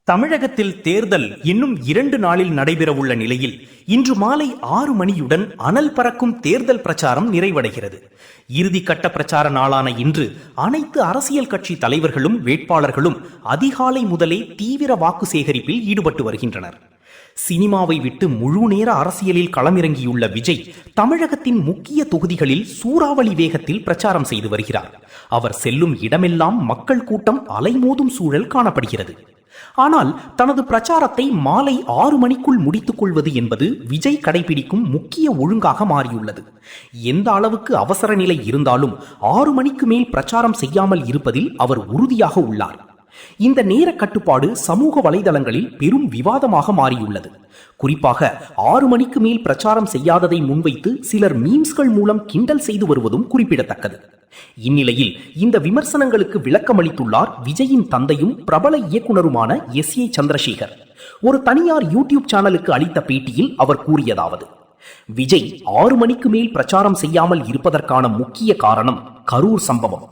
தமிழகத்தில் தேர்தல் இன்னும் 2 நாளில் நடைபெறவுள்ள நிலையில் இன்று மாலை 6 மணியுடன் அனல் பறக்கும் தேர்தல் பிரச்சாரம் நிறைவடைகிறது. இறுதிக்கட்ட பிரச்சார நாளான இன்று அனைத்து அரசியல் கட்சி தலைவர்களும் வேட்பாளர்களும் அதிகாலை முதலே தீவிர வாக்கு சேகரிப்பில் ஈடுபட்டு வருகின்றனர். சினிமாவை விட்டு முழு நேர அரசியலில் களமிறங்கியுள்ள விஜய் தமிழகத்தின் முக்கிய தொகுதிகளில் சூறாவளி வேகத்தில் பிரச்சாரம் செய்து வருகிறார். அவர் செல்லும் இடமெல்லாம் மக்கள் கூட்டம் அலைமோதும் சூழல் காணப்படுகிறது. ஆனால் தனது பிரச்சாரத்தை மாலை 6 மணிக்குள் முடித்துக் கொள்வது என்பது விஜய் கடைபிடிக்கும் முக்கிய ஒழுங்காக மாறியுள்ளது. எந்த அளவுக்கு அவசர நிலை இருந்தாலும் 6 மணிக்கு மேல் பிரச்சாரம் செய்யாமல் இருப்பதில் அவர் உறுதியாக உள்ளார். இந்த நேர கட்டுப்பாடு சமூக வலைதளங்களில் பெரும் விவாதமாக மாறியுள்ளது. குறிப்பாக 6 மணிக்கு மேல் பிரச்சாரம் செய்யாததை முன்வைத்து சிலர் மீம்ஸ்கள் மூலம் கிண்டல் செய்து வருவதும் குறிப்பிடத்தக்கது. இந்நிலையில் இந்த விமர்சனங்களுக்கு விளக்கமளித்துள்ளார் விஜயின் தந்தையும் பிரபல இயக்குனருமான எஸ்.ஏ. சந்திரசேகர். ஒரு தனியார் யூடியூப் சேனலுக்கு அளித்த பேட்டியில் அவர் கூறியதாவது: விஜய் 6 மணிக்கு மேல் பிரச்சாரம் செய்யாமல் இருப்பதற்கான முக்கிய காரணம் கரூர் சம்பவம்.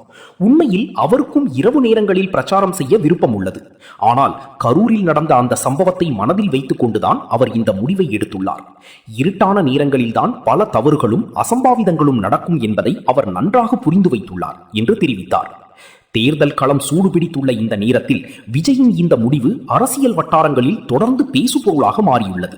உண்மையில் அவருக்கும் இரவு நேரங்களில் பிரச்சாரம் செய்ய விருப்பம் உள்ளது. ஆனால் கரூரில் நடந்த அந்த சம்பவத்தை மனதில் வைத்துக் கொண்டுதான் அவர் இந்த முடிவை எடுத்துள்ளார். இருட்டான நேரங்களில்தான் பல தவறுகளும் அசம்பாவிதங்களும் நடக்கும் என்பதை அவர் நன்றாக புரிந்து வைத்துள்ளார் என்று தெரிவித்தார். தேர்தல் களம் சூடுபிடித்துள்ள இந்த நேரத்தில் விஜயின் இந்த முடிவு அரசியல் வட்டாரங்களில் தொடர்ந்து பேசுபொருளாக மாறியுள்ளது.